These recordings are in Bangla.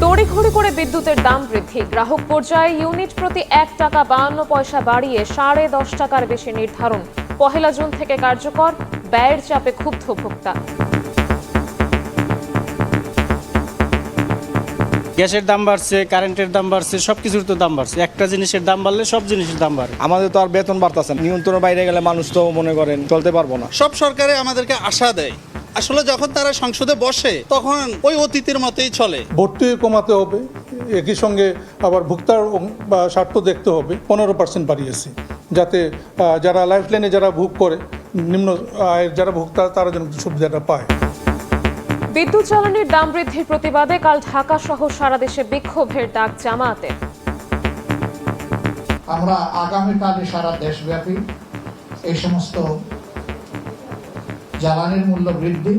তড়িঘড়ি করে বিদ্যুতের দাম বৃদ্ধি, গ্রাহক পর্যায়ে ইউনিট প্রতি 1 টাকা 52 পয়সা বাড়িয়ে 10.5 টাকার বেশি নির্ধারণ। 1 জুন থেকে কার্যকর, ব্যয়ের চাপে ক্ষুব্ধ ভোক্তা। গ্যাসের দাম বাড়ছে, কারেন্টের দাম বাড়ছে, সবকিছুর তো দাম বাড়ছে। একটা জিনিসের দাম বাড়লে সব জিনিসের দাম বাড়ে। আমাদের তো আর বেতন বাড়তেছে না, নিয়ন্ত্রণের বাইরে গেলে মানুষ তো মনে করেন চলতে পারবো না। সব সরকারে আমাদেরকে আশা দেয়, আসলে যখন তারা সংসদে বসে তখন ওই অতীতের মতোই চলে। ভর্তি কমাতে হবে, একই সঙ্গে আবার ভোক্তার স্বার্থ দেখতে হবে। 15% বাড়িয়েছি, যাতে যারা লাইফলাইনে যারা ভোগ করে, নিম্ন আয়ের যারা ভোক্তা, তারা যেন সুবিধাটা পায়। বিদ্যুৎ জ্বালানির দাম বৃদ্ধির প্রতিবাদে কাল ঢাকা সহ সারা দেশে বিক্ষোভের ডাক জামায়াতের। আমরা আগামীকালে সারা দেশব্যাপী এই সমস্ত জ্বালানির মূল্য বৃদ্ধি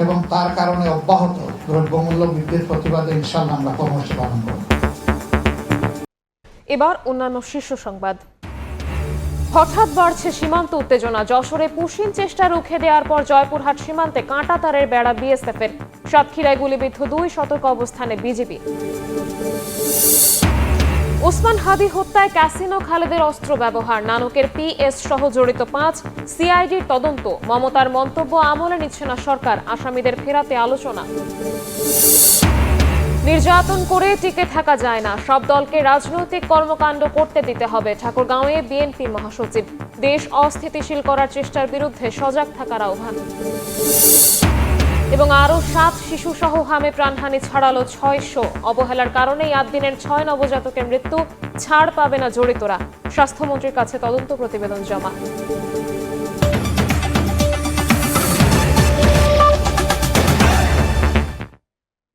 এবং তার কারণে অব্যাহত দ্রব্যমূল্য বৃদ্ধির প্রতিবাদে ইনশাআল্লাহ আমরা কর্মসূচি পালন করব। এবার অন্যান্য শীর্ষ সংবাদ। হঠাৎ বাড়ছে সীমান্ত উত্তেজনা, যশোরে পুশিন চেষ্টা রুখে দেওয়ার পর জয়পুরহাট সীমান্তে কাঁটা তারের বেড়া বিএসএফের। সাতক্ষীরায় গুলিবিদ্ধ 2, সতর্ক অবস্থানে বিজিবি। ওসমান হাদি হত্যায় ক্যাসিনো খালেদের অস্ত্র ব্যবহার, নানকের পিএস সহ জড়িত 5, সিআইডির তদন্ত। মমতার মন্তব্য, আমলে নিচ্ছে না সরকার, আসামিদের ফেরাতে আলোচনা। নির্যাতন করে টিকে থাকা যায় না, সব দলকে রাজনৈতিক কর্মকাণ্ড করতে দিতে হবে। ঠাকুরগাঁওয়ে বিএনপি মহাসচিব। দেশ অস্থিতিশীল করার চেষ্টার বিরুদ্ধে সজাগ থাকার আহ্বান। এবং আরও 7 শিশু সহ হামে প্রাণহানি ছাড়ালো 600। অবহেলার কারণেই 8 দিনের 6 নবজাতকের মৃত্যু, ছাড় পাবে না জড়িতরা। স্বাস্থ্যমন্ত্রীর কাছে তদন্ত প্রতিবেদন জমা।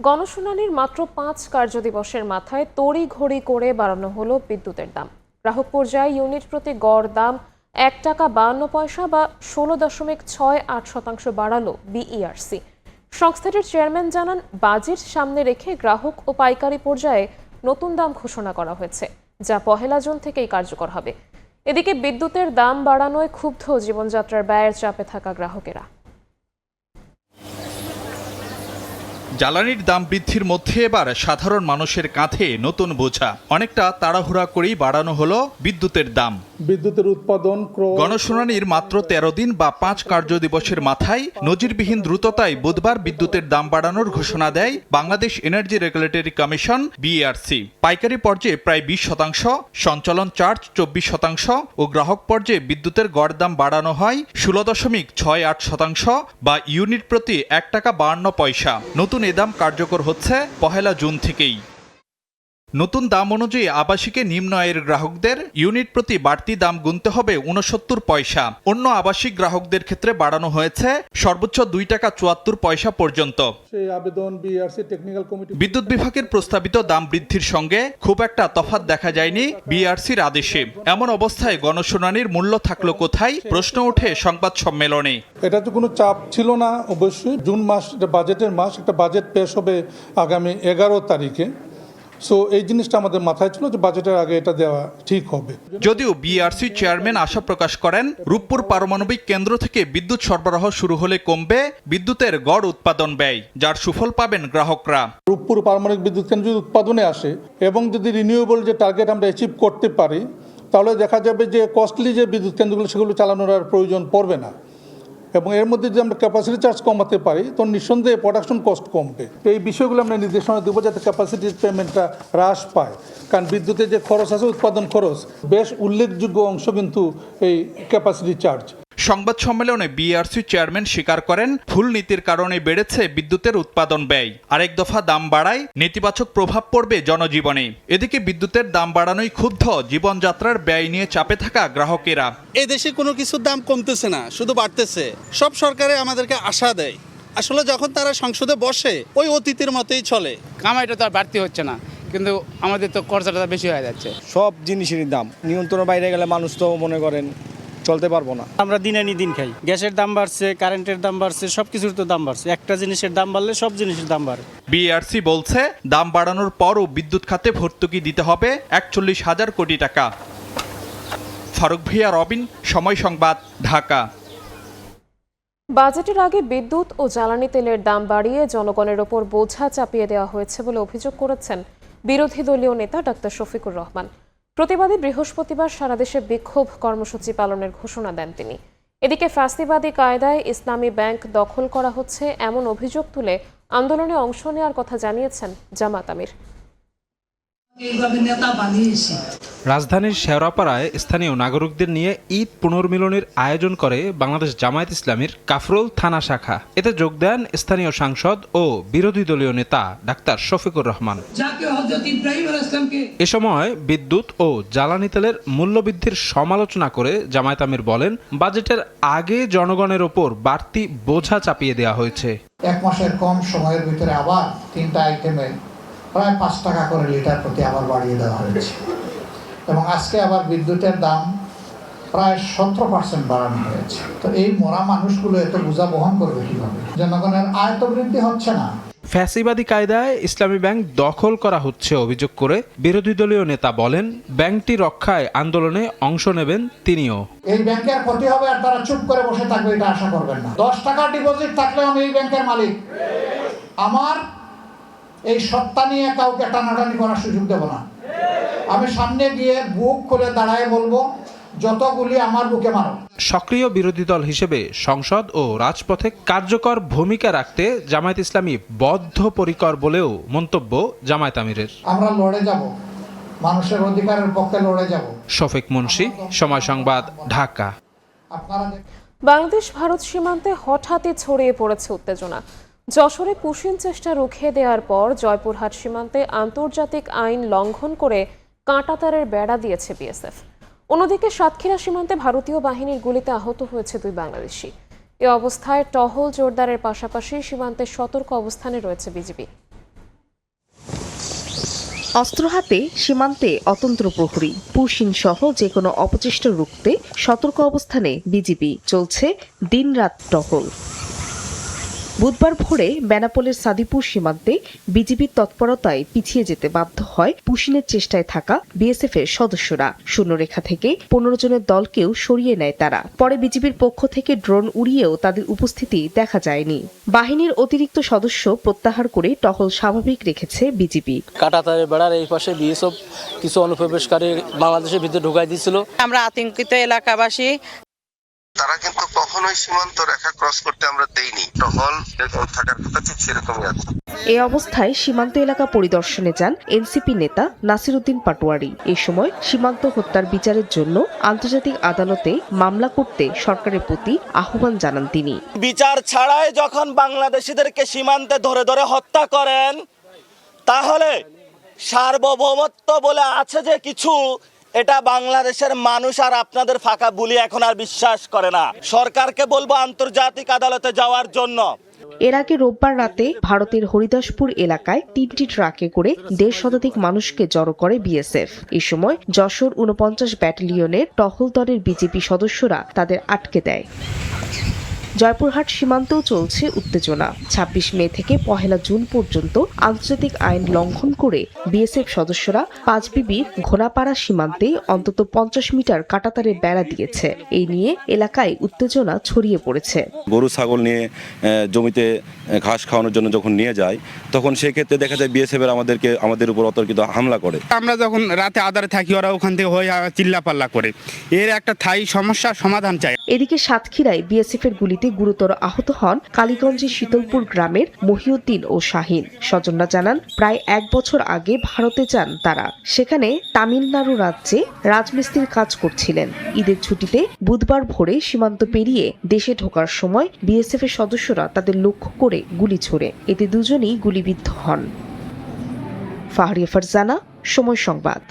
গণশুনানির মাত্র 5 কার্যদিবসের মাথায় তড়িঘড়ি করে বাড়ানো হলো বিদ্যুতের দাম। গ্রাহক পর্যায়ে ইউনিট প্রতি গড় দাম 1 টাকা 52 পয়সা বা 16.68% বাড়ালো বিইআরসি। সংস্থাটির চেয়ারম্যান জানান, বাজেট সামনে রেখে গ্রাহক ও পাইকারি পর্যায়ে নতুন দাম ঘোষণা করা হয়েছে, যা 1 জুন থেকেই কার্যকর হবে। এদিকে বিদ্যুতের দাম বাড়ানোয় ক্ষুব্ধ জীবনযাত্রার ব্যয়ের চাপে থাকা গ্রাহকেরা। জ্বালানির দাম বৃদ্ধির মধ্যে এবার সাধারণ মানুষের কাঁধে নতুন বোঝা। অনেকটা তাড়াহুড়া করেই বাড়ানো হলো বিদ্যুতের দাম। বিদ্যুতের উৎপাদন গণশুনানির মাত্র 13 দিন বা 5 কার্যদিবসের মাথায় নজিরবিহীন দ্রুততায় বুধবার বিদ্যুতের দাম বাড়ানোর ঘোষণা দেয় Bangladesh energy regulatory commission BERC. পাইকারি পর্যায়ে প্রায় 20%, সঞ্চালন চার্জ 24% ও গ্রাহক পর্যায়ে বিদ্যুতের গড় দাম বাড়ানো হয় 16.68% বা ইউনিট প্রতি 1 টাকা 52 পয়সা। নতুন এ দাম কার্যকর হচ্ছে 1 জুন থেকেই। নতুন দাম অনুযায়ী আবাসিকে নিম্ন আয়ের গ্রাহকদের ইউনিট প্রতি বাড়তি দাম গুনতে হবে 69 পয়সা। অন্য আবাসিক গ্রাহকদের ক্ষেত্রে বাড়ানো হয়েছে সর্বোচ্চ 2 টাকা 74 পয়সা পর্যন্ত। বিদ্যুৎ বিভাগের প্রস্তাবিত দাম বৃদ্ধির সঙ্গে খুব একটা তফাৎ দেখা যায়নি বিইআরসির আদেশে। এমন অবস্থায় গণশুনানির মূল্য থাকলো কোথায়, প্রশ্ন ওঠে সংবাদ সম্মেলনে। এটা তো কোনো চাপ ছিল না। অবশ্যই জুন মাস এটা বাজেটের মাস, একটা বাজেট পেশ হবে আগামী 11 তারিখে। সো এই জিনিসটা আমাদের মাথায় ছিল যে বাজেটের আগে এটা দেওয়া ঠিক হবে। যদিও বিইআরসি চেয়ারম্যান আশা প্রকাশ করেন, রূপপুর পারমাণবিক কেন্দ্র থেকে বিদ্যুৎ সরবরাহ শুরু হলে কমবে বিদ্যুতের গড় উৎপাদন ব্যয়, যার সুফল পাবেন গ্রাহকরা। রূপপুর পারমাণবিক বিদ্যুৎ কেন্দ্র যদি উৎপাদনে আসে এবং যদি রিনিউয়েবল যে টার্গেট আমরা অ্যাচিভ করতে পারি, তাহলে দেখা যাবে যে কস্টলি যে বিদ্যুৎ কেন্দ্রগুলো সেগুলো চালানোর আর প্রয়োজন পড়বে না। এবং এর মধ্যে যদি আমরা ক্যাপাসিটি চার্জ কমাতে পারি, তো নিঃসন্দেহে প্রোডাকশন কস্ট কমবে। এই বিষয়গুলো আমরা নির্দেশনা দেবো যাতে ক্যাপাসিটি পেমেন্টটা হ্রাস পায়। কারণ বিদ্যুতের যে খরচ আছে, উৎপাদন খরচ, বেশ উল্লেখযোগ্য অংশ কিন্তু এই ক্যাপাসিটি চার্জ। সংবাদ সম্মেলনে বিইআরসি চেয়ারম্যান স্বীকার করেন, ভুল নীতির কারণে বেড়েছে বিদ্যুতের উৎপাদন ব্যয়। আরেক দফা দাম বাড়ায় নেতিবাচক প্রভাব পড়বে জনজীবনে। এদিকে বিদ্যুতের দাম বাড়ানোয় ক্ষুব্ধ জীবনযাত্রার ব্যয় নিয়ে চাপে থাকা গ্রাহকেরা। এই দেশে কোনো কিছুর দাম কমতেছে না, শুধু বাড়তেছে। সব সরকারে আমাদেরকে আশা দেয়, আসলে যখন তারা সংসদে বসে ওই অতীতের মতোই চলে। কামাইটা তো আর বাড়তি হচ্ছে না, কিন্তু আমাদের তো খরচাটা বেশি হয়ে যাচ্ছে। সব জিনিসেরই দাম, নিয়ন্ত্রণের বাইরে গেলে মানুষ তো মনে করেন চলতে পারবো না। আমরা দিন আনি দিন খাই। গ্যাসের দাম বাড়ছে, কারেন্টের দাম বাড়ছে, সবকিছুর তো দাম বাড়ছে। একটা জিনিসের দাম বাড়লে সব জিনিসের দাম বাড়ে। বিইআরসি বলছে, দাম বাড়ানোর পরও বিদ্যুৎ খাতে ভর্তুকি দিতে হবে 41,000 কোটি টাকা। ফারুক ভিয়া, রবিন, সময় সংবাদ, ঢাকা। বাজেটের আগে বিদ্যুৎ ও জ্বালানি তেলের দাম বাড়িয়ে জনগণের ওপর বোঝা চাপিয়ে দেওয়া হয়েছে বলে অভিযোগ করেছেন বিরোধী দলীয় নেতা ডাক্তার শফিকুর রহমান। প্রতিবাদে বৃহস্পতিবার সারা দেশে বিক্ষোভ কর্মসূচি পালনের ঘোষণা দেন তিনি। এদিকে ফ্যাসিবাদী কায়দায় ইসলামী ব্যাংক দখল করা হচ্ছে এমন অভিযোগ তুলে আন্দোলনে অংশ নেওয়ার কথা জানিয়েছেন জামাত আমির। রাজধানীর শেওড়াপাড়ায় স্থানীয় নাগরিকদের নিয়ে ঈদ পুনর্মিলনের আয়োজন করে বাংলাদেশ জামায়াত ইসলামীর কাফরুল থানা শাখা। এতে যোগ দেন স্থানীয় সাংসদ ও বিরোধী দলীয় নেতা ডাক্তার শফিকুর রহমান। এ সময় বিদ্যুৎ ও জ্বালানি তেলের মূল্যবৃদ্ধির সমালোচনা করে জামায়াত আমির বলেন, বাজেটের আগে জনগণের ওপর বাড়তি বোঝা চাপিয়ে দেওয়া হয়েছে। 1 মাসের কম সময়ের ভিতরে আবার 3টা আইটেমে প্রায় 5 টাকা করে লিটার প্রতি আবার বাড়িয়ে দেওয়া হয়েছে এবং আজকে আবার বিদ্যুতের দাম প্রায় 17% বাড়ানো হয়েছে। তো এই মরা মানুষগুলো এত বোঝা বহন করবে কিভাবে? জনগণের আয় তো বৃদ্ধি হচ্ছে না। ফ্যাসিবাদী কায়দায় ইসলামী ব্যাংক দখল করা হচ্ছে অভিযোগ করে বিরোধী দলীয় নেতা বলেন, ব্যাংকটি রক্ষায় আন্দোলনে অংশ নেবেন তিনিও। এই ব্যাংকের ক্ষতি হবে আর তারা চুপ করে বসে থাকবে এটা আশা করবেন না। 10 টাকা ডিপোজিট থাকলেও আমি এই ব্যাংকের মালিক। আমার এই সত্তা নিয়ে কাউকে টানাটানি করার সুযোগ দেব না। আমি সামনে গিয়ে বুক করে দাঁড়ায় বলবো, যতগুলি আমার বুকে মারো। সক্রিয় বিরোধী দল হিসেবে সংসদ ও রাজপথে কার্যকর ভূমিকা রাখতে জামায়াত ইসলামী বদ্ধপরিকর বলেও মন্তব্য জামায়াত আমিরের। আমরা লড়ে যাব, মানুষের অধিকারের পক্ষে লড়ে যাব। শফিক মুন্সি, সময় সংবাদ, ঢাকা। বাংলাদেশ ভারত সীমান্তে হঠাৎই ছড়িয়ে পড়েছে উত্তেজনা। যশোরে পুশিন চেষ্টা রুখে দেওয়ার পর জয়পুরহাট সীমান্তে আন্তর্জাতিক আইন লঙ্ঘন করে কাঁটাতারের বেড়া দিয়েছে বিএসএফ। অন্যদিকে সাতক্ষীরা সীমান্তে ভারতীয় বাহিনীর গুলিতে আহত হয়েছে 2 বাংলাদেশি। এ অবস্থায় টহল জোরদারের পাশাপাশি সীমান্তে সতর্ক অবস্থানে রয়েছে বিজিবি। অস্ত্র হাতে সীমান্তে অতন্ত্র প্রহরী, পুশিন সহ যে কোনো অপচেষ্টা রুখতে সতর্ক অবস্থানে বিজিবি। চলছে দিনরাত টহল। বুধবার ভোরে বেনাপোলের সাদিপুর সীমান্তে বিজিবির তৎপরতায় পিছিয়ে যেতে বাধ্য হয় পুশিনের চেষ্টায় থাকা বিএসএফ এর সদস্যরা। শূন্যরেখা থেকে 15 জনের দলকেও সরিয়ে নেয় তারা। পরে বিজিবির পক্ষ থেকে ড্রোন উড়িয়েও তাদের উপস্থিতি দেখা যায়নি। বাহিনীর অতিরিক্ত সদস্য প্রত্যাহার করে টহল স্বাভাবিক রেখেছে বিজিবি। কাঁটাতারের বেড়ার এই পাশে বিএসএফ কিছু অনুপ্রবেশকারী বাংলাদেশের ভিতরে ঢুকাই দিয়েছিল। আমরা আতঙ্কিত এলাকাবাসী, তারা কিন্তু কখনোই সীমান্ত রেখা ক্রস করতে আমরা দেইনি। টহল থাকার কথা ঠিক সেরকমই আছে। এই অবস্থায় সীমান্ত এলাকা পরিদর্শনে যান এনসিপি নেতা নাসির উদ্দিন পাটোয়ারি। এ সময় সীমান্ত হত্যার বিচারের জন্য আন্তর্জাতিক আদালতে মামলা করতে সরকারের প্রতি আহ্বান জানান তিনি। বিচার ছাড়াই যখন বাংলাদেশিদেরকে সীমান্তে ধরে ধরে হত্যা করেন, তাহলে সার্বভৌমত্ব বলে আছে যে কিছু, এটা বাংলাদেশের মানুষ আর আপনাদের ফাঁকা বুলি এখন আর বিশ্বাস করে না। সরকারকে বলবো আন্তর্জাতিক আদালতে যাওয়ার জন্য। এর আগে রোববার রাতে ভারতের হরিদাসপুর এলাকায় 3টি ট্রাকে করে 150 শতাধিক মানুষকে জড়ো করে বিএসএফ। এ সময় যশোর 49 ব্যাটালিয়নের টহল দলের বিজেপি সদস্যরা তাদের আটকে দেয়। জয়পুরহাট সীমান্তেও চলছে উত্তেজনা। 26 মে থেকে 1 জুন পর্যন্ত আন্তর্জাতিক আইন লঙ্ঘন করে বিএসএফ সদস্যরা পাঁচবিবির ঘোড়াপাড়া সীমান্তে অন্তত 50 মিটার কাঁটাতারের বেড়া দিয়েছে। এই নিয়ে এলাকায় উত্তেজনা ছড়িয়ে পড়েছে। গরু ছাগল নিয়ে জমিতে ঘাস খাওয়ানোর জন্য যখন নিয়ে যায়, তখন সেক্ষেত্রে দেখা যায় বিএসএফ আমাদের উপর অতর্কিত হামলা করে। আমরা যখন রাতে আধারে থাকি, ওরা ওখান থেকে হয়ে চিল্লাপাল্লা করে। এর একটা স্থায়ী সমস্যার সমাধান চাই। এদিকে সাতক্ষীরায় বিএসএফ এর গুলিতে গুরুতর আহত হন কালীগঞ্জের শীতলপুর গ্রামের মহিউদ্দিন ও শাহিন। স্বজনরা জানান, প্রায় 1 বছর আগে ভারতে যান তারা। সেখানে তামিলনাড়ু রাজ্যে রাজমিস্ত্রির কাজ করছিলেন। ঈদের ছুটিতে বুধবার ভোরে সীমান্ত পেরিয়ে দেশে ঢোকার সময় বিএসএফ এর সদস্যরা তাদের লক্ষ্য করে গুলি ছোড়ে। এতে দুজনেই গুলিবিদ্ধ হন। ফাহরিয়া ফারজানা, সময় সংবাদ।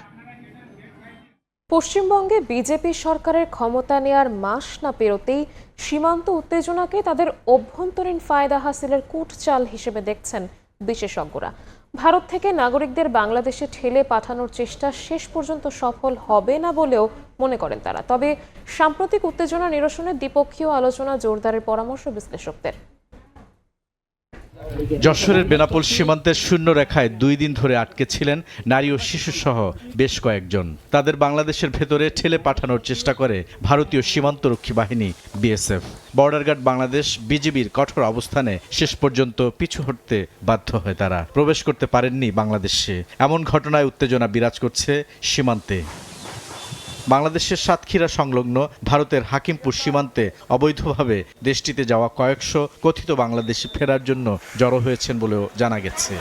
পশ্চিমবঙ্গে বিজেপি সরকারের ক্ষমতা নেয়ার মাস না পেরোতেই সীমান্ত উত্তেজনাকে তাদের অভ্যন্তরীণ ফায়দা হাসিলের কূটচাল হিসেবে দেখছেন বিশেষজ্ঞরা। ভারত থেকে নাগরিকদের বাংলাদেশে ঠেলে পাঠানোর চেষ্টা শেষ পর্যন্ত সফল হবে না বলেও মনে করেন তারা। তবে সাম্প্রতিক উত্তেজনা নিরসনে দ্বিপক্ষীয় আলোচনা জোরদারের পরামর্শ বিশ্লেষকদের। যশোরের বেনাপোল সীমান্তের শূন্য রেখায় 2 দিন ধরে আটকে ছিলেন নারী ও শিশুসহ বেশ কয়েকজন। তাদের বাংলাদেশের ভেতরে ঠেলে পাঠানোর চেষ্টা করে ভারতীয় সীমান্তরক্ষী বাহিনী বিএসএফ। বর্ডার গার্ড বাংলাদেশ বিজিবির কঠোর অবস্থানে শেষ পর্যন্ত পিছু হটতে বাধ্য হয় তারা। প্রবেশ করতে পারেননি বাংলাদেশে। এমন ঘটনায় উত্তেজনা বিরাজ করছে সীমান্তে। বাংলাদেশের সাতক্ষীরা সংলগ্ন ভারতের হাকিমপুর সীমান্তে অবৈধভাবে দেশটিতে যাওয়া কয়েকশো কথিত বাংলাদেশি ফেরার জন্য জড়ো হয়েছেন বলেও জানা গেছে।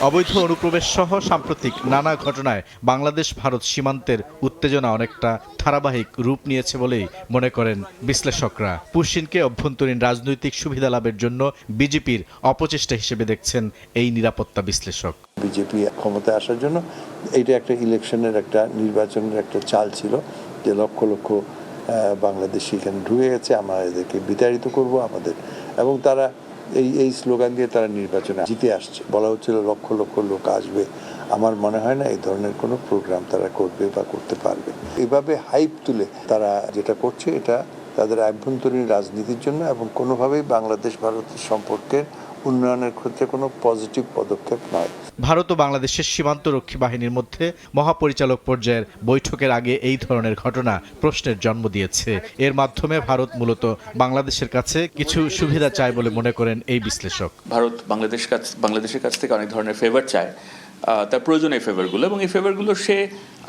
অবৈধ অনুপ্রবেশ সহ সাম্প্রতিক নানা ঘটনায় বাংলাদেশ ভারত সীমান্তের উত্তেজনা অনেকটা ধারাবাহিক রূপ নিয়েছে বলেই মনে করেন বিশ্লেষকরা। পুশিনকে অভ্যন্তরীণ রাজনৈতিক সুবিধা লাভের জন্য বিজেপির অপচেষ্টা হিসেবে দেখছেন এই নিরাপত্তা বিশ্লেষক। বিজেপি ক্ষমতায় আসার জন্য এইটা একটা ইলেকশনের একটা নির্বাচনের একটা চাল ছিল যে লক্ষ লক্ষ বাংলাদেশি এখানে ঢুকে গেছে, আমরা এদেরকে বিতাড়িত করব আমাদের, এবং তারা এই স্লোগান দিয়ে তারা নির্বাচনে জিতে আসছে। বলা হচ্ছিল লক্ষ লক্ষ লোক আসবে। আমার মনে হয় না এই ধরনের কোনো প্রোগ্রাম তারা করবে বা করতে পারবে। এভাবে হাইপ তুলে তারা যেটা করছে এটা তাদের আভ্যন্তরীণ রাজনীতির জন্য এবং কোনোভাবেই বাংলাদেশ ভারতের সম্পর্কের উন্নয়নের ক্ষেত্রে কোনো পজিটিভ পদক্ষেপ নয়। ভারত ও বাংলাদেশের সীমান্তরক্ষী বাহিনীর মধ্যে মহাপরিচালক পর্যায়ের বৈঠকের আগে এই ধরনের ঘটনা প্রশ্নের জন্ম দিয়েছে। এর মাধ্যমে ভারত মূলত বাংলাদেশের কাছে কিছু সুবিধা চায় বলে মনে করেন এই বিশ্লেষক। ভারত বাংলাদেশের কাছ থেকে অনেক ধরনের ফেভার চায়, তার প্রয়োজন এই ফেভারগুলো, এবং এই ফেভারগুলো সে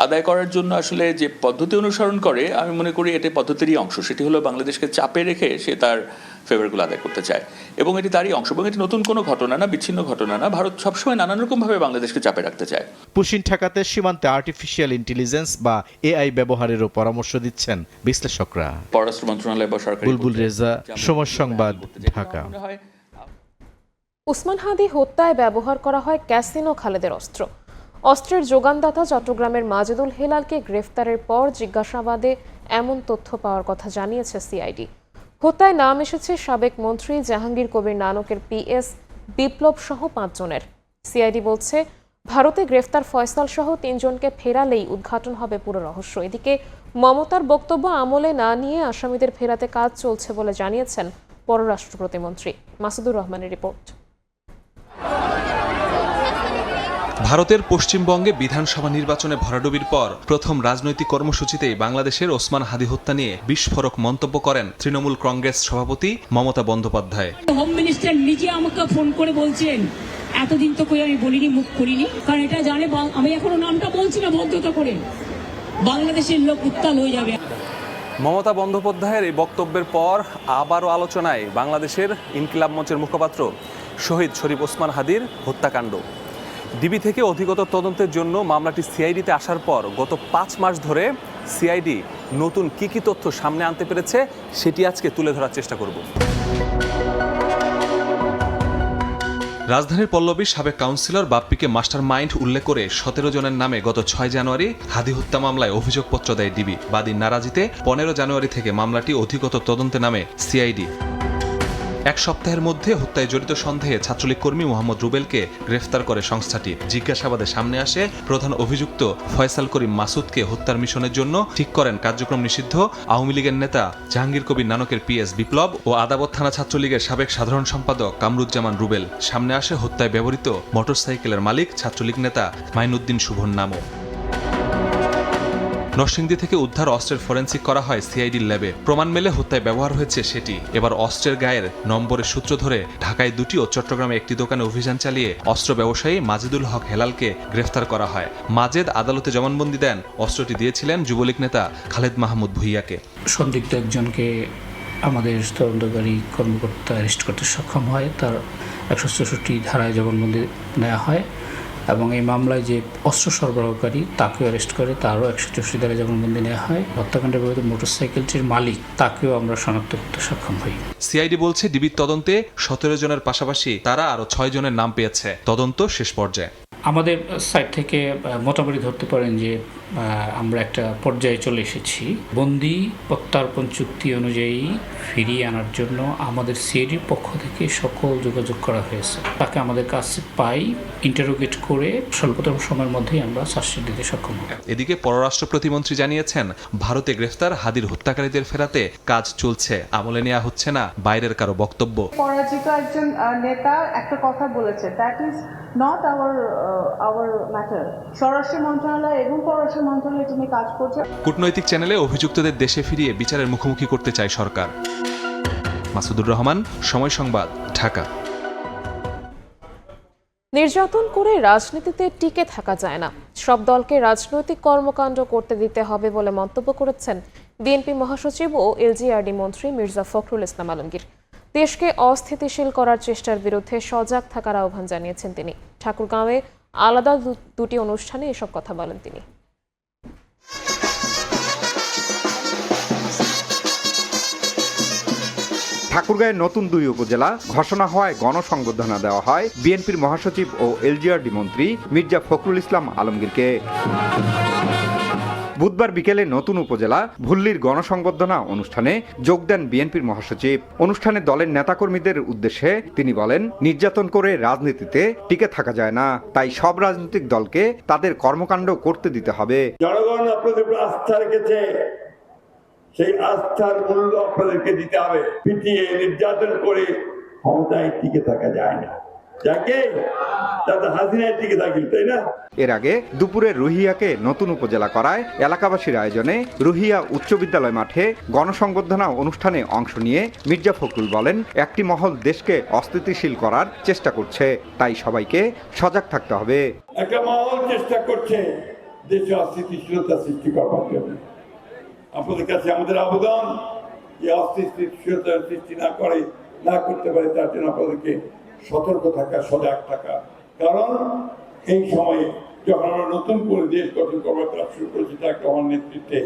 আদায় করার জন্য আসলে যে পদ্ধতি অনুসরণ করে আমি মনে করি এটা পদ্ধতিরই অংশ। সেটি হলো বাংলাদেশকে চাপে রেখে সে তার ফেভারগুলো আদায় করতে চায়, এবং এটি তারই অংশ, এবং এটি নতুন কোনো ঘটনা না, বিচ্ছিন্ন ঘটনা না। ভারত সবসময় নানান রকমভাবে বাংলাদেশকে চাপে রাখতে চায়। পুশিন ঠেকাতে সীমান্তে আর্টিফিশিয়াল ইন্টেলিজেন্স বা এআই ব্যবহারেরও পরামর্শ দিচ্ছেন বিশ্লেষকরা। পররাষ্ট্র মন্ত্রণালয় বা সরকার। বুলবুল রেজা, সময় সংবাদ, ঢাকা। উসমান হাদি হত্যায় ব্যবহার করা হয় ক্যাসিনো খালেদের অস্ত্র। অস্ত্রের যোগানদাতা চট্টগ্রামের মাজেদুল হেলালকে গ্রেফতারের পর জিজ্ঞাসাবাদে এমন তথ্য পাওয়ার কথা জানিয়েছে সিআইডি। হত্যায় নাম এসেছে সাবেক মন্ত্রী জাহাঙ্গীর কবির নানকের পিএস বিপ্লব সহ 5 জনের। সিআইডি বলছে ভারতে গ্রেফতার ফয়সাল সহ 3 জনকে ফেরালেই উদ্ঘাটন হবে পুরো রহস্য। এদিকে মমতার বক্তব্য আমলে না নিয়ে আসামিদের ফেরাতে কাজ চলছে বলে জানিয়েছেন পররাষ্ট্র প্রতিমন্ত্রী। মাসুদুর রহমানের রিপোর্ট। ভারতের পশ্চিমবঙ্গে বিধানসভা নির্বাচনে ভরাডুবির পর প্রথম রাজনৈতিক কর্মসূচিতেই বাংলাদেশের ওসমান হাদি হত্যা নিয়ে বিস্ফোরক মন্তব্য করেন তৃণমূল কংগ্রেস সভাপতি মমতা বন্দ্যোপাধ্যায়। হোম মিনিস্টার নিজে আমাকে ফোন করে বলছেন এতদিন তো কই আমি বলিনি, মুখ করিনি, কারণ এটা জানে আমি এখনো নামটা বলছি না ভদ্রতা করে, বাংলাদেশের লোক উত্তাল হয়ে যাবে। মমতা বন্দ্যোপাধ্যায়ের এই বক্তব্যের পর আবারও আলোচনায় বাংলাদেশের ইনকিলাব মঞ্চের মুখপাত্র শহীদ শরীফ ওসমান হাদির হত্যাকাণ্ড। ডিবি থেকে অধিকতর তদন্তের জন্য মামলাটি সিআইডিতে আসার পর গত 5 মাস ধরে সিআইডি নতুন কি তথ্য সামনে আনতে পেরেছে সেটি আজকে তুলে ধরার চেষ্টা করব। রাজধানীর পল্লবীর সাবেক কাউন্সিলর বাপ্পিকে মাস্টার মাইন্ড উল্লেখ করে 17 জনের নামে গত 6 জানুয়ারি হাদি হত্যা মামলায় অভিযোগপত্র দেয় ডিবি। বাদীর নারাজিতে 15 জানুয়ারি থেকে মামলাটি অধিকতর তদন্তে নামে সিআইডি। 1 সপ্তাহের মধ্যে হত্যায় জড়িত সন্দেহে ছাত্রলীগ কর্মী মোহাম্মদ রুবেলকে গ্রেফতার করে সংস্থাটি। জিজ্ঞাসাবাদে সামনে আসে প্রধান অভিযুক্ত ফয়সাল করিম মাসুদকে হত্যার মিশনের জন্য ঠিক করেন কার্যক্রম নিষিদ্ধ আওয়ামী লীগের নেতা জাহাঙ্গীর কবির নানকের পিএস বিপ্লব ও আদাবত থানা ছাত্রলীগের সাবেক সাধারণ সম্পাদক কামরুজ্জামান রুবেল। সামনে আসে হত্যায় ব্যবহৃত মোটরসাইকেলের মালিক ছাত্রলীগ নেতা মাইনুদ্দিন শুভর নামও। নরসিংদী থেকে উদ্ধার অস্ত্রের ফরেনসিক করা হয় সিআইডির ল্যাবে। প্রমাণ মেলে হত্যায় ব্যবহার হয়েছে সেটি। এবার অস্ত্রের গায়ের নম্বরের সূত্র ধরে ঢাকায় 2টি ও চট্টগ্রামে 1টি দোকানে অভিযান চালিয়ে অস্ত্র ব্যবসায়ী মাজেদুল হক হেলালকে গ্রেফতার করা হয়। মাজেদ আদালতে জবানবন্দি দেন অস্ত্রটি দিয়েছিলেন যুবলীগ নেতা খালেদ মাহমুদ ভুইয়াকে। সন্দিগ্ধ একজনকে আমাদের তদন্তকারী কর্মকর্তা অ্যারেস্ট করতে সক্ষম হয়, তার 164 ধারায় জবানবন্দি নেওয়া হয়, এবং এই মামলায় যে অস্ত্র সরবরাহকারী তাকেও অ্যারেস্ট করে, তারও 164 ধারায় জবানবন্দি নেওয়া হয়। হত্যাকাণ্ডের বিরুদ্ধে মোটরসাইকেলটির মালিক তাকেও আমরা শনাক্ত করতে সক্ষম হই। সিআইডি বলছে ডিবির তদন্তে 17 জনের পাশাপাশি তারা আরও 6 জনের নাম পেয়েছে। তদন্ত শেষ পর্যায়ে। আমাদের সাইড থেকে মোটামুটি ধরতে পারেন যে আমরা একটা পর্যায়ে চলে এসেছি। বন্দি প্রত্যার্পণ চুক্তি অনুযায়ী ফিরিয়ে আনার জন্য আমাদের সিআইডির পক্ষ থেকে সকল যোগাযোগ করা হয়েছে। তাকে আমাদের কাছে পাই, ইন্টারোগেট করে স্বল্পতম সময়ের মধ্যেই আমরা সার্চশিট দিতে সক্ষম হব। এদিকে পররাষ্ট্র প্রতিমন্ত্রী জানিয়েছেন, ভারতে গ্রেফতার হাদির হত্যাকারীদের ফেরাতে কাজ চলছে, আমলে নেওয়া হচ্ছে না বাইরের কারো বক্তব্য। পরাজিত একজন নেতা একটা কথা বলেছে, that is not our matter. স্বরাষ্ট্র মন্ত্রণালয় এবং পররাষ্ট্র মন্ত্রণালয় এটা নিয়ে কাজ করছে। কূটনৈতিক চ্যানেলে অভিযুক্তদের দেশে ফিরিয়ে বিচারের মুখোমুখি করতে চায় সরকার। মাসুদুর রহমান, সময় সংবাদ, ঢাকা। নির্যাতন করে রাজনীতিতে টিকে থাকা যায় না, সব দলকে রাজনৈতিক কর্মকাণ্ড করতে দিতে হবে বলে মন্তব্য করেছেন বিএনপি মহাসচিব ও এলজিআরডি মন্ত্রী মির্জা ফখরুল ইসলাম আলমগীর। দেশকে অস্থিতিশীল করার চেষ্টার বিরুদ্ধে সজাগ থাকার আহ্বান জানিয়েছেন তিনি। ঠাকুরগাঁওয়ে আলাদা দুটি অনুষ্ঠানে এসব কথা বলেন তিনি। ঠাকুরগাঁয়ের নতুন 2 উপজেলা ঘোষণা হওয়ায় গণসংবর্ধনা দেওয়া হয় বিএনপির মহাসচিব ও এলজিআরডি মন্ত্রী মির্জা ফখরুল ইসলাম আলমগীরকে। বুধবার বিকেলে নতুন উপজেলা ভুল্লির গণসংবর্ধনা অনুষ্ঠানে যোগ দেন বিএনপির মহাসচিব। অনুষ্ঠানে দলের নেতাকর্মীদের উদ্দেশ্যে তিনি বলেন, নির্যাতন করে রাজনীতিতে টিকে থাকা যায় না, তাই সব রাজনৈতিক দলকে তাদের কর্মকাণ্ড করতে দিতে হবে। জনগণ আপনাদের উপর আস্থা রেখেছে, সেই আস্থার মূল্য আপনাদেরকে দিতে হবে। পিটিয়ে নির্যাতন করে ক্ষমতায় টিকে থাকা যায় না, যাকে তাতে হাসিনায় টিকে থাকি, তাই না? এর আগে দুপুরে রুহিয়াকে নতুন উপজেলা করায় এলাকাবাসীর আয়োজনে রুহিয়া উচ্চ বিদ্যালয় মাঠে গণসংবর্ধনা অনুষ্ঠানে অংশ নিয়ে মির্জা ফখরুল বলেন, একটি মহল দেশকে অস্থিতিশীল করার চেষ্টা করছে, তাই সবাইকে সজাগ থাকতে হবে। একটা মহল চেষ্টা করছে দেশে অস্থিতিশীলতা সৃষ্টি করবার জন্য। আপনাদের কাছে আমাদের আবেদন, যে অস্থিতিশীলতা সৃষ্টি না করতে পারে তার জন্য আপনাদেরকে সতর্ক থাকা, সজাগ থাকা। কারণ এই সময়ে যখন আমরা নতুন করে দেশ গঠন করবার কাজ শুরু করেছি তাকে আমার নেতৃত্বে,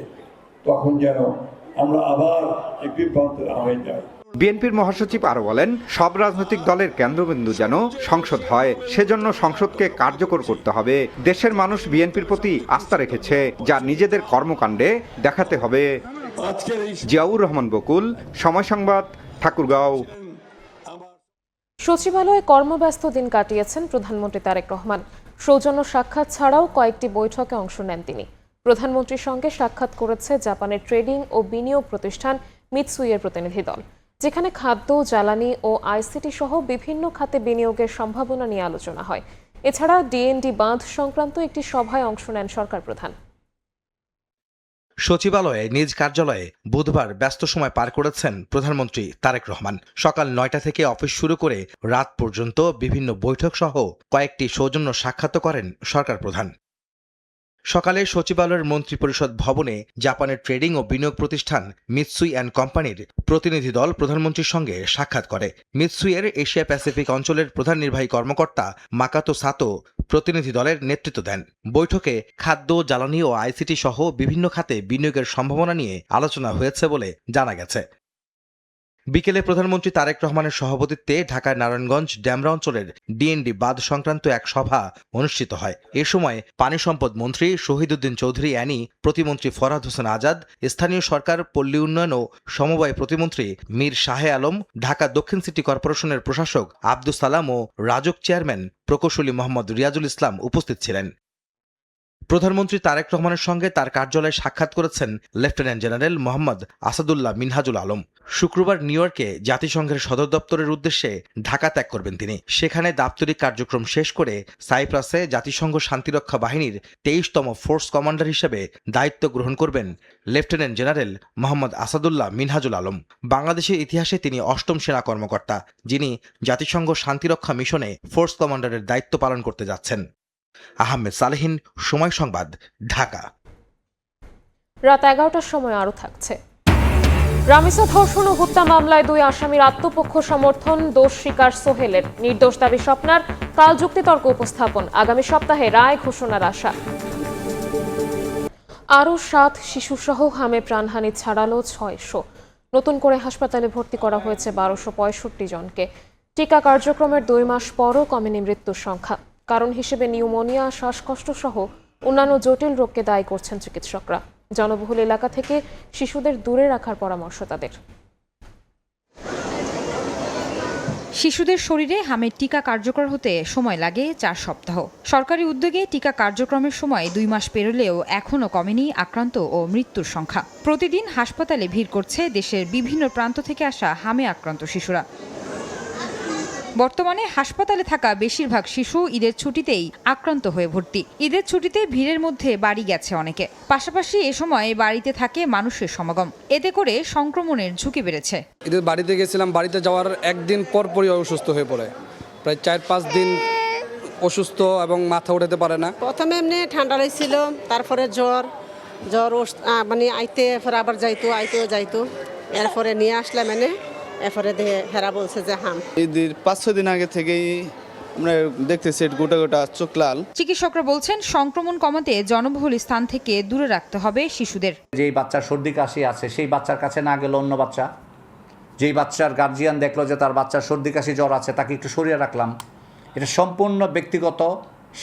তখন যেন আমরা আবার এই বিভ্রান্ত না হয়ে যাই। বিএনপির মহাসচিব আরো বলেন, সব রাজনৈতিক দলের কেন্দ্রবিন্দু যেন সংসদ হয়, সেজন্য সংসদকে কার্যকর করতে হবে। দেশের মানুষ বিএনপির প্রতি আস্থা রেখেছে, যা নিজেদের কর্মকাণ্ডে দেখাতে হবে। জিয়াউর রহমান বকুল, সময় সংবাদ, ঠাকুরগাঁও। সচিবালয়ে কর্মব্যস্ত দিন কাটিয়েছেন প্রধানমন্ত্রী তারেক রহমান। সৌজন্য সাক্ষাৎ ছাড়াও কয়েকটি বৈঠকে অংশ নেন তিনি। প্রধানমন্ত্রীর সঙ্গে সাক্ষাৎ করেছে জাপানের ট্রেডিং ও বিনিয়োগ প্রতিষ্ঠান মিৎসুইয়ের প্রতিনিধি দল, যেখানে খাদ্য, জ্বালানি ও আইসিটি সহ বিভিন্ন খাতে বিনিয়োগের সম্ভাবনা নিয়ে আলোচনা হয়। এছাড়া ডিএনডি বাঁধ সংক্রান্ত একটি সভায় অংশ নেন সরকার প্রধান। সচিবালয়ে নিজ কার্যালয়ে বুধবার ব্যস্ত সময় পার করেছেন প্রধানমন্ত্রী তারেক রহমান। সকাল 9টা থেকে অফিস শুরু করে রাত পর্যন্ত বিভিন্ন বৈঠক সহ কয়েকটি সৌজন্য সাক্ষাৎ করেন সরকার প্রধান। সকালে সচিবালয়ের মন্ত্রিপরিষদ ভবনে জাপানের ট্রেডিং ও বিনিয়োগ প্রতিষ্ঠান মিৎসুই অ্যান্ড কোম্পানির প্রতিনিধি দল প্রধানমন্ত্রীর সঙ্গে সাক্ষাৎ করে। মিৎসুইয়ের এশিয়া প্যাসিফিক অঞ্চলের প্রধান নির্বাহী কর্মকর্তা মাকাতো সাতো প্রতিনিধি দলের নেতৃত্ব দেন। বৈঠকে খাদ্য, জ্বালানি ও আইসিটি সহ বিভিন্ন খাতে বিনিয়োগের সম্ভাবনা নিয়ে আলোচনা হয়েছে বলে জানা গেছে। বিকেলে প্রধানমন্ত্রী তারেক রহমানের সভাপতিত্বে ঢাকার নারায়ণগঞ্জ ড্যামরা অঞ্চলের ডিএনডি বাঁধ সংক্রান্ত এক সভা অনুষ্ঠিত হয়। এ সময় পানি সম্পদ মন্ত্রী শহীদুদ্দিন চৌধুরী অ্যানি, প্রতিমন্ত্রী ফরহাদ হোসেন আজাদ, স্থানীয় সরকার, পল্লী উন্নয়ন ও সমবায় প্রতিমন্ত্রী মীর শাহে আলম, ঢাকা দক্ষিণ সিটি কর্পোরেশনের প্রশাসক আব্দুস সালাম ও রাজক চেয়ারম্যান প্রকৌশলী মোহাম্মদ রিয়াজুল ইসলাম উপস্থিত ছিলেন। প্রধানমন্ত্রী তারেক রহমানের সঙ্গে তার কার্যালয়ে সাক্ষাৎ করেছেন লেফটেন্যান্ট জেনারেল মোহাম্মদ আসাদুল্লাহ মিনহাজুল আলম। শুক্রবার নিউ ইয়র্কে জাতিসংঘের সদর দপ্তরের উদ্দেশ্যে ঢাকা ত্যাগ করবেন তিনি। সেখানে দাপ্তরিক কার্যক্রম শেষ করে সাইপ্রাসে জাতিসংঘ শান্তিরক্ষা বাহিনীর 23তম ফোর্স কমান্ডার হিসেবে দায়িত্ব গ্রহণ করবেন লেফটেন্যান্ট জেনারেল মোহাম্মদ আসাদুল্লাহ মিনহাজুল আলম। বাংলাদেশের ইতিহাসে তিনি 8ম সেনা কর্মকর্তা, যিনি জাতিসংঘ শান্তিরক্ষা মিশনে ফোর্স কমান্ডারের দায়িত্ব পালন করতে যাচ্ছেন। আহমেদ সালেহিন, সময় সংবাদ, ঢাকা। রাত 11টার সময় আরও থাকছে। রামিসা ধর্ষণ ও হত্যা মামলায় 2 আসামির আত্মপক্ষ সমর্থন, দোষ স্বীকার সোহেলের। নির্দোষ দাবি স্বপ্নার, কাল যুক্তিতর্ক উপস্থাপন। আগামী সপ্তাহে রায় ঘোষণার আশা। আরও 7 শিশুসহ হামে প্রাণহানি ছাড়ালো 600। নতুন করে হাসপাতালে ভর্তি করা হয়েছে 1265 জনকে। টিকা কার্যক্রমের 2 মাস পরও কমেনি মৃত্যুর সংখ্যা। কারণ হিসেবে নিউমোনিয়া, শ্বাসকষ্ট সহ অন্যান্য জটিল রোগকে দায়ী করছেন চিকিৎসকরা। জনবহুল এলাকা থেকে শিশুদের দূরে রাখার পরামর্শ তাদের। শিশুদের শরীরে হামের টিকা কার্যকর হতে সময় লাগে 4 সপ্তাহ। সরকারি উদ্যোগে টিকা কার্যক্রমের সময় 2 মাস পেরোলেও এখনও কমেনি আক্রান্ত ও মৃত্যুর সংখ্যা। প্রতিদিন হাসপাতালে ভিড় করছে দেশের বিভিন্ন প্রান্ত থেকে আসা হামে আক্রান্ত শিশুরা। বর্তমানে হাসপাতালে থাকা বেশিরভাগ শিশু ঈদের ছুটিতেই আক্রান্ত হয়ে ভর্তি। ঈদের ছুটিতে ভিড়ের মধ্যে বাড়ি গেছে অনেকে, পাশাপাশি এ সময় বাড়িতে থাকে মানুষের সমাগম, এতে করে সংক্রমণের ঝুঁকি বেড়েছে। ঈদের বাড়িতে গেছিলাম, বাড়িতে যাওয়ার একদিন পরই অসুস্থ হয়ে পড়ে, প্রায় 4-5 দিন অসুস্থ এবং মাথা উঠাতে পারে না। প্রথমে এমনি ঠান্ডা লাগছিল, তারপরে জ্বর মানে আইতে আবার যাইতো এরপরে নিয়ে আসলাম এরপরে হেরা বলছে যে হাম। ঈদের 5-6 দিন আগে থেকেই আমরা দেখতেছি গোটা চোখ লাল। চিকিৎসকরা বলছেন সংক্রমণ কমাতে জনবহুল স্থান থেকে দূরে রাখতে হবে শিশুদের। যেই বাচ্চার সর্দি কাশি আছে সেই বাচ্চার কাছে না গেল অন্য বাচ্চা, যেই বাচ্চার গার্জিয়ান দেখলো যে তার বাচ্চার সর্দি কাশি জ্বর আছে তাকে একটু সরিয়ে রাখলাম। এটা সম্পূর্ণ ব্যক্তিগত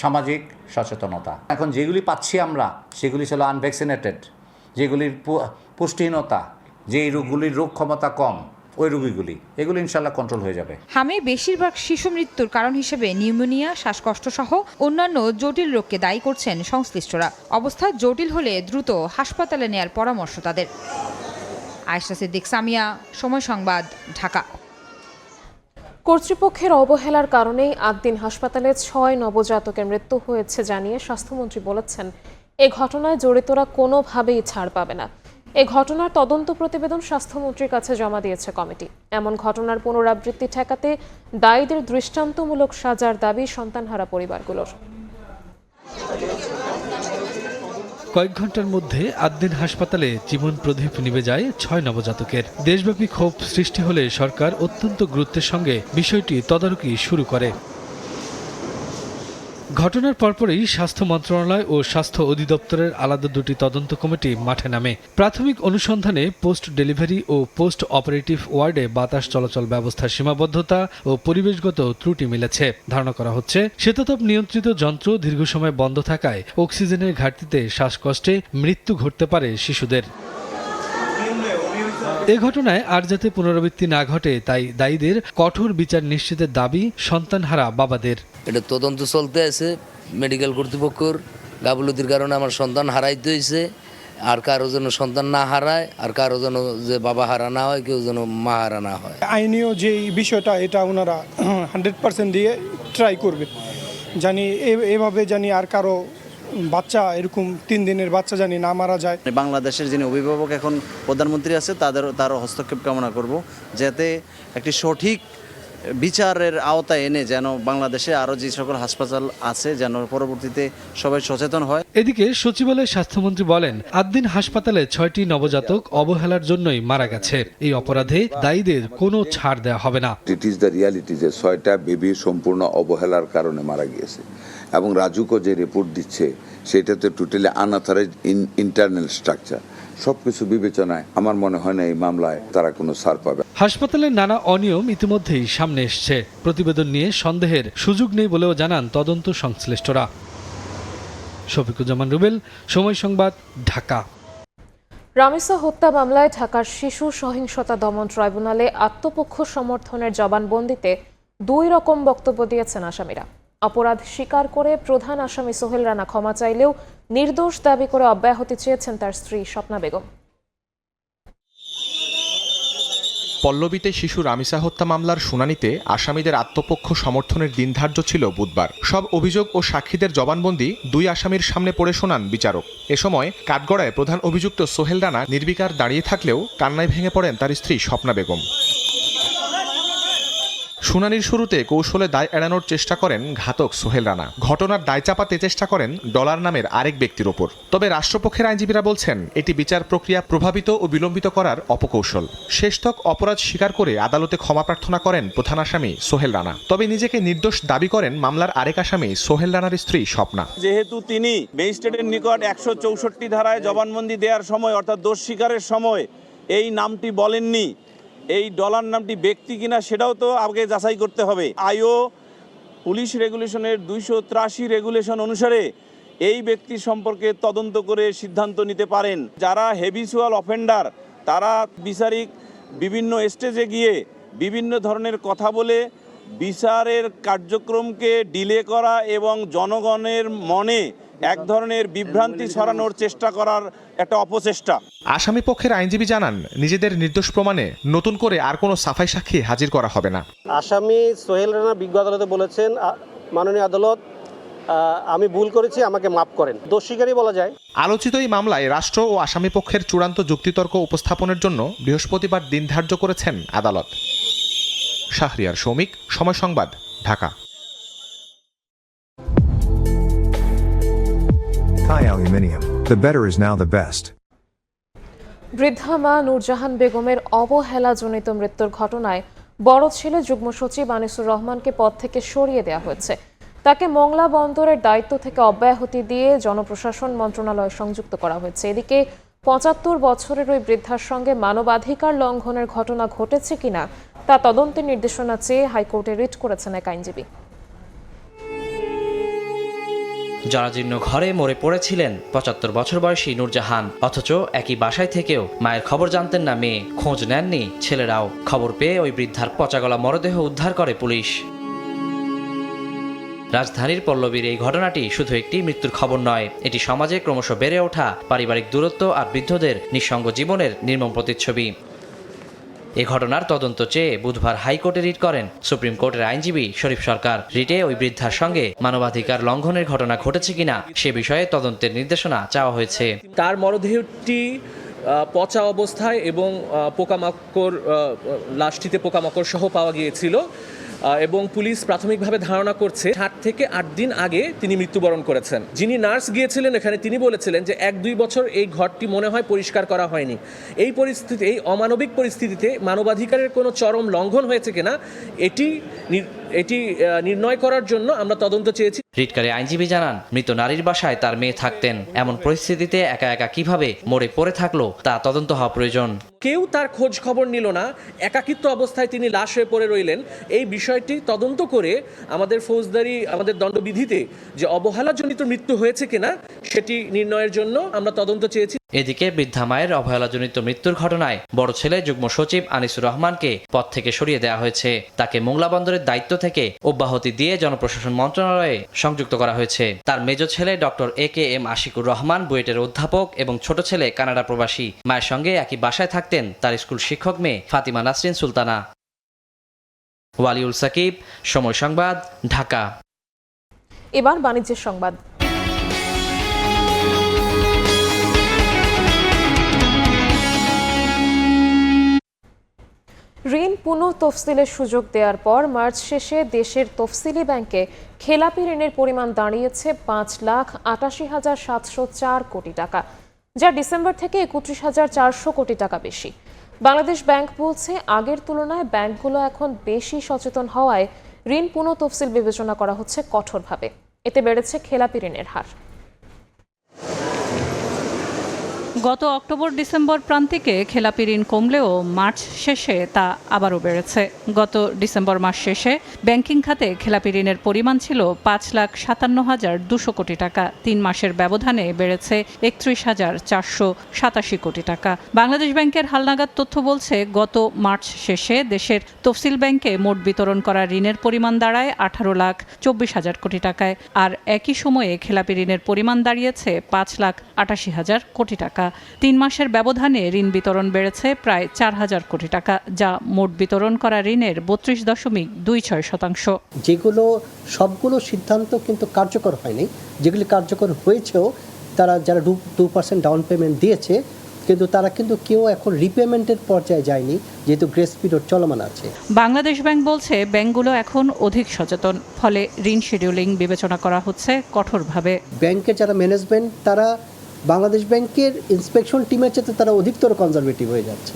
সামাজিক সচেতনতা। এখন যেগুলি পাচ্ছি আমরা সেগুলি ছিল আনভ্যাকসিনেটেড, যেগুলির পুষ্টিহীনতা, যেই রোগগুলির রোগ ক্ষমতা কম, ওই রোগীগুলি এগুলো ইনশাল্লাহ কন্ট্রোল হয়ে যাবে। হামে বেশিরভাগ শিশু মৃত্যুর কারণ হিসেবে নিউমোনিয়া, শ্বাসকষ্ট সহ অন্যান্য জটিল রোগকে দায়ী করছেন সংশ্লিষ্টরা। অবস্থা জটিল হলে দ্রুত হাসপাতালে নেয়ার পরামর্শ তাদের। আয়েশা সিদ্দিক, সামিয়া, সময় সংবাদ, ঢাকা। কর্তৃপক্ষের অবহেলার কারণেই আদ্দিন হাসপাতালে 6 নবজাতকের মৃত্যু হয়েছে জানিয়ে স্বাস্থ্যমন্ত্রী বলেছেন, এ ঘটনায় জড়িতরা কোনোভাবেই ছাড় পাবে না। এ ঘটনার তদন্ত প্রতিবেদন স্বাস্থ্যমন্ত্রীর কাছে জমা দিয়েছে কমিটি। এমন ঘটনার পুনরাবৃত্তি ঠেকাতে দায়ীদের দৃষ্টান্তমূলক সাজার দাবি সন্তানহারা পরিবারগুলোর। কয়েক ঘন্টার মধ্যে আদ্দিন হাসপাতালে জীবন প্রদীপ নিভে যায় 6 নবজাতকের। দেশব্যাপী ক্ষোভ সৃষ্টি হলে সরকার অত্যন্ত গুরুত্বের সঙ্গে বিষয়টি তদারকি শুরু করে। ঘটনার পরপরই স্বাস্থ্য মন্ত্রণালয় ও স্বাস্থ্য অধিদপ্তরের আলাদা 2টি তদন্ত কমিটি মাঠে নামে। প্রাথমিক অনুসন্ধানে পোস্ট ডেলিভারি ও পোস্ট অপারেটিভ ওয়ার্ডে বাতাস চলাচল ব্যবস্থার সীমাবদ্ধতা ও পরিবেশগত ত্রুটি মিলেছে। ধারণা করা হচ্ছে শীততাপ নিয়ন্ত্রিত যন্ত্র দীর্ঘ সময় বন্ধ থাকায় অক্সিজেনের ঘাটতিতে শ্বাসকষ্টে মৃত্যু ঘটতে পারে শিশুদের। এ ঘটনায় আর যাতে পুনরাবৃত্তি না ঘটে তাই দায়ীদের কঠোর বিচার নিশ্চিতের দাবি সন্তানহারা বাবাদের। এটা তদন্ত চলতে আছে মেডিকেল কর্তৃপক্ষের গাফলতির কারণে আমার সন্তান হারাইতে হয়েছে। আর কারো যেন সন্তান না হারায়, আর কারো যেন যে বাবা হারা না হয়, কেউ যেন মা হারা না হয়। আইনীয় যে বিষয়টা এটা ওনারা 100% দিয়ে ট্রাই করবে, জানি এভাবে জানি আর কারো বাচ্চা এরকম 3 দিনের বাচ্চা জানি না মারা যায়। বাংলাদেশের যিনি অভিভাবক এখন প্রধানমন্ত্রী আছে তারও হস্তক্ষেপ কামনা করব, যাতে একটি সঠিক বিচারের আওতায় এনে যেন বাংলাদেশে আরও যে সকল হাসপাতাল আছে যেন পরবর্তীতে সবাই সচেতন হয়। এদিকে সচিবালয়ে স্বাস্থ্যমন্ত্রী বলেন, আদ্দিন হাসপাতালে 6টি নবজাতক অবহেলার জন্যই মারা গেছে। এই অপরাধে দায়ীদের কোনো ছাড় দেওয়া হবে না। ইট ইজ দ্য রিয়ালিটি যে 6টা বেবি সম্পূর্ণ অবহেলার কারণে মারা গিয়েছে এবং রাজুকও যে রিপোর্ট দিচ্ছে সেটাতে টোটালি আনঅথরাইজড ইন্টারনাল স্ট্রাকচার। সবকিছু বিবেচনায় আমার মনে হয় না এই মামলায় তারা কোনো ছাড় পাবে। হাসপাতালের নানা অনিয়ম ইতিমধ্যেই সামনে এসছে। প্রতিবেদন নিয়ে সন্দেহের সুযোগ নেই বলেও জানান তদন্ত সংশ্লিষ্টরা। শফিকুজ্জামান রুবেল, সময় সংবাদ, ঢাকা। রামেসা হত্যা মামলায় ঢাকার শিশু সহিংসতা দমন ট্রাইব্যুনালে আত্মপক্ষ সমর্থনের জবানবন্দিতে 2 রকম বক্তব্য দিয়েছেন আসামিরা। অপরাধ স্বীকার করে প্রধান আসামি সোহেল রানা ক্ষমা চাইলেও নির্দোষ দাবি করে অব্যাহতি চেয়েছেন তার স্ত্রী স্বপ্না বেগম। পল্লবীতে শিশু রামিসা হত্যা মামলার শুনানিতে আসামিদের আত্মপক্ষ সমর্থনের দিন ধার্য ছিল বুধবার। সব অভিযোগ ও সাক্ষীদের জবানবন্দি 2 আসামির সামনে পড়ে শোনান বিচারক। এ সময় কাঠগড়ায় প্রধান অভিযুক্ত সোহেল রানা নির্বিকার দাঁড়িয়ে থাকলেও কান্নায় ভেঙে পড়েন তার স্ত্রী স্বপ্না বেগম। শুনানির শুরুতে কৌশলে দায় এড়ানোর চেষ্টা করেন ঘাতক সোহেল রানা। ঘটনার দায় চাপাতে চেষ্টা করেন ডলার নামের আরেক ব্যক্তির ওপর। তবে রাষ্ট্রপক্ষের আইনজীবীরা বলছেন এটি বিচার প্রক্রিয়া প্রভাবিত ও বিলম্বিত করার অপকৌশল। শেষতক অপরাধ স্বীকার করে আদালতে ক্ষমা প্রার্থনা করেন প্রধান আসামি সোহেল রানা। তবে নিজেকে নির্দোষ দাবি করেন মামলার আরেক আসামি সোহেল রানার স্ত্রী স্বপ্না। যেহেতু তিনি ম্যাজিস্ট্রেটের নিকট 164 ধারায় জবানবন্দি দেওয়ার সময় অর্থাৎ দোষ স্বীকারের সময় এই নামটি বলেননি, এই ডলার নামটি ব্যক্তি কিনা সেটাও তো আগে যাচাই করতে হবে। আইও পুলিশ রেগুলেশনের 283 রেগুলেশন অনুসারে এই ব্যক্তি সম্পর্কে তদন্ত করে সিদ্ধান্ত নিতে পারেন। যারা হেবিচুয়াল অফেন্ডার তারা বিচারিক বিভিন্ন স্টেজে গিয়ে বিভিন্ন ধরনের কথা বলে বিচারের কার্যক্রমকে ডিলে করা এবং জনগণের মনে এক ধরনের বিভ্রান্তি ছড়ানোর চেষ্টা করার একটা অপচেষ্টা। আসামি পক্ষের আইনজীবী জানান, নিজেদের নির্দোষ প্রমাণে নতুন করে আর কোনো সাফাই সাক্ষী হাজির করা হবে না। আসামি সোহেল রানা বিজ্ঞ আদালতে বলেছেন, মাননীয় আদালত, আমি ভুল করেছি, আমাকে মাফ করেন। দোষ স্বীকারই বলা যায়। আলোচিত এই মামলায় রাষ্ট্র ও আসামি পক্ষের চূড়ান্ত যুক্তিতর্ক উপস্থাপনের জন্য বৃহস্পতিবার দিন ধার্য করেছেন আদালত। শাহরিয়ার শৌমিক, সময় সংবাদ, Dhaka. Thai Aluminium. The better is now the best. বৃদ্ধা মা নূরজাহান বেগমের অবহেলাজনিত মৃত্যুর ঘটনায় বড় ছেলে যুগ্ম সচিব আনিসুর রহমানকে পদ থেকে সরিয়ে দেওয়া হয়েছে। তাকে মংলা বন্দরের দায়িত্ব থেকে অব্যাহতি দিয়ে জনপ্রশাসন মন্ত্রণালয়ে সংযুক্ত করা হয়েছে। এদিকে ৭৫ বছরের ওই বৃদ্ধার সঙ্গে মানবাধিকার লঙ্ঘনের ঘটনা ঘটেছে কিনা তা তদন্তের নির্দেশনা চেয়ে হাইকোর্টে রিট করেছেন এক আইনজীবী। জরাজীর্ণ ঘরে মরে পড়েছিলেন ৭৫ বছর বয়সী নূরজাহান। অথচ একই বাসায় থেকেও মায়ের খবর জানতেন না মেয়ে, খোঁজ নেননি ছেলেরাও। খবর পেয়ে ওই বৃদ্ধার পচাগলা মরদেহ উদ্ধার করে পুলিশ। রাজধানীর পল্লবীর এই ঘটনাটি শুধু একটি মৃত্যুর খবর নয়, এটি সমাজে ক্রমশ বেড়ে ওঠা পারিবারিক দূরত্ব আর বৃদ্ধদের নিঃসঙ্গ জীবনের নির্মম প্রতিচ্ছবি। এ ঘটনার তদন্ত চেয়ে বুধবার হাইকোর্টে রিট করেন সুপ্রিম কোর্টের আইনজীবী শরীফ সরকার। রিটে ওই বৃদ্ধার সঙ্গে মানবাধিকার লঙ্ঘনের ঘটনা ঘটেছে কিনা সে বিষয়ে তদন্তের নির্দেশনা চাওয়া হয়েছে। তার মরদেহটি পচা অবস্থায় এবং পোকামাকড়, লাশটিতে পোকামাকড় সহ পাওয়া গিয়েছিল এবং পুলিশ প্রাথমিকভাবে ধারণা করছে 7 থেকে 8 দিন আগে তিনি মৃত্যুবরণ করেছেন। যিনি নার্স গিয়েছিলেন এখানে তিনি বলেছিলেন যে 1-2 বছর এই ঘরটি মনে হয় পরিষ্কার করা হয়নি। এই পরিস্থিতি, এই অমানবিক পরিস্থিতিতে মানবাধিকারের কোনো চরম লঙ্ঘন হয়েছে কিনা এটি নির্ণয় করার জন্য আমরা তদন্ত চেয়েছি। রিটকারী আইনজীবী জানান, মৃত নারীর বাসায় তার মেয়ে থাকতেন। এমন পরিস্থিতিতে একা একা কিভাবে মরে পড়ে থাকলো তা তদন্ত হওয়া প্রয়োজন। কেউ তার খোঁজ খবর নিল না, একাকিত্ব অবস্থায় তিনি লাশ হয়ে পড়ে রইলেন। এই বিষয়টি তদন্ত করে আমাদের ফৌজদারি, আমাদের দণ্ডবিধিতে যে অবহেলাজনিত মৃত্যু হয়েছে কিনা সেটি নির্ণয়ের জন্য আমরা তদন্ত চেয়েছি। এদিকে বৃদ্ধা মায়ের অবহেলাজনিত মৃত্যুর ঘটনায় বড় ছেলে যুগ্ম সচিব আনিসুর রহমানকে পদ থেকে সরিয়ে দেওয়া হয়েছে। তাকে মোংলা বন্দরের দায়িত্ব থেকে অব্যাহতি দিয়ে জনপ্রশাসন মন্ত্রণালয়ে সংযুক্ত করা হয়েছে। তার মেজ ছেলে ডক্টর AKM আশিকুর রহমান বুয়েটের অধ্যাপক এবং ছোট ছেলে কানাডা প্রবাসী। মায়ের সঙ্গে একই বাসায় থাকতেন তার স্কুল শিক্ষক মেয়ে ফাতিমা নাসরিন সুলতানা। ওয়ালিউল সাকিব, সময় সংবাদ, ঢাকা। এবার বাণিজ্যের সংবাদ। ঋণ পুনঃতফসিলের সুযোগ দেওয়ার পর মার্চ শেষে দেশের তফসিলি ব্যাংকে খেলাপি ঋণের পরিমাণ দাঁড়িয়েছে 5,88,704 কোটি টাকা, যা ডিসেম্বর থেকে 31,400 কোটি টাকা বেশি। বাংলাদেশ ব্যাংক বলছে, আগের তুলনায় ব্যাংকগুলো এখন বেশি সচেতন হওয়ায় ঋণ পুনঃতফসিল বিবেচনা করা হচ্ছে কঠোরভাবে। এতে বেড়েছে খেলাপি ঋণের হার। গত অক্টোবর-ডিসেম্বর প্রান্তিকে খেলাপি ঋণ কমলেও মার্চ শেষে তা আবারও বেড়েছে। গত ডিসেম্বর মাস শেষে ব্যাংকিং খাতে খেলাপি ঋণের পরিমাণ ছিল 5,57,200 কোটি টাকা। 3 মাসের ব্যবধানে বেড়েছে 31,487 কোটি টাকা। বাংলাদেশ ব্যাংকের হালনাগাদ তথ্য বলছে, গত মার্চ শেষে দেশের তফসিল ব্যাংকে মোট বিতরণ করা ঋণের পরিমাণ দাঁড়ায় 18,24,000 কোটি টাকায়। আর একই সময়ে খেলাপি ঋণের পরিমাণ দাঁড়িয়েছে 5,88,000 কোটি টাকা। 3 মাসের ব্যবধানে ঋণ বিতরণ বেড়েছে প্রায় 4,000 কোটি টাকা, যা মোট বিতরণ করা ঋণের 32.26%। যেগুলো সবগুলো সিদ্ধান্ত কিন্তু কার্যকর হয়নি, যেগুলি কার্যকর হয়েছেও তারা যারা 2% ডাউন পেমেন্ট দিয়েছে, কিন্তু তারা কিন্তু কেউ এখন রিপেমেন্টের পর্যায়ে যায়নি, যেহেতু গ্রেস পিরিয়ড চলমান আছে। বাংলাদেশ ব্যাংক বলছে, ব্যাংকগুলো এখন অধিক সচেতন, ফলে ঋণ শিডিউলিং বিবেচনা করা হচ্ছে কঠোরভাবে। ব্যাংকের যারা ম্যানেজমেন্ট, তারা বাংলাদেশ ব্যাংকের ইন্সপেকশন টিমের চেয়ে তারা অধিকতর কনজারভেটিভ হয়ে যাচ্ছে।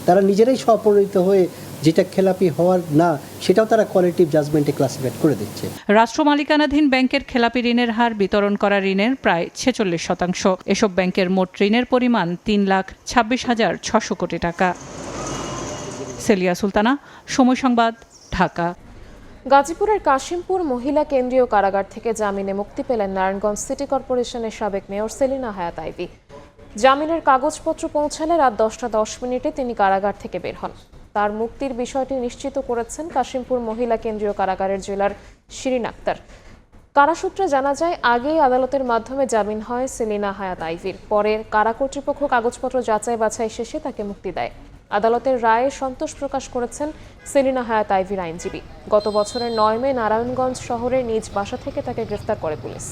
তারা নিজেরাই স্বপ্রণোদিত হয়ে যেটা খেলাপি হওয়ার না, সেটাও তারা কোয়ালিটিভ জাজমেন্টে ক্লাসিফাইড করে দিচ্ছে। রাষ্ট্র মালিকানাধীন ব্যাংকের খেলাপি ঋণের হার বিতরণ করা ঋণের প্রায় 46%। এসব ব্যাংকের মোট ঋণের পরিমাণ 3,26,600 কোটি টাকা। সেলিয়া সুলতানা, সময় সংবাদ, ঢাকা। গাজীপুরের কাশিমপুর মহিলা কেন্দ্রীয় কারাগার থেকে জামিনে মুক্তি পেলেন নারায়ণগঞ্জ সিটি কর্পোরেশনের সাবেক মেয়র সেলিনা হায়াত আইভী। জামিনের কাগজপত্র পৌঁছালে রাত 10:10 তিনি কারাগার থেকে বের হন। তার মুক্তির বিষয়টি নিশ্চিত করেছেন কাশিমপুর মহিলা কেন্দ্রীয় কারাগারের জেলার শিরিন আক্তার। কারাসূত্রে জানা যায়, আগেই আদালতের মাধ্যমে জামিন হয় সেলিনা হায়াত আইভীর। পরে কারা কর্তৃপক্ষ কাগজপত্র যাচাই বাছাই শেষে তাকে মুক্তি দেয়। আদালতের রায়ে সন্তোষ প্রকাশ করেছেন সেলিনা হায়াত আইভীর আইনজীবী। গত বছরের 9 মে নারায়ণগঞ্জ শহরের নিজ বাসা থেকে তাকে গ্রেফতার করে পুলিশ।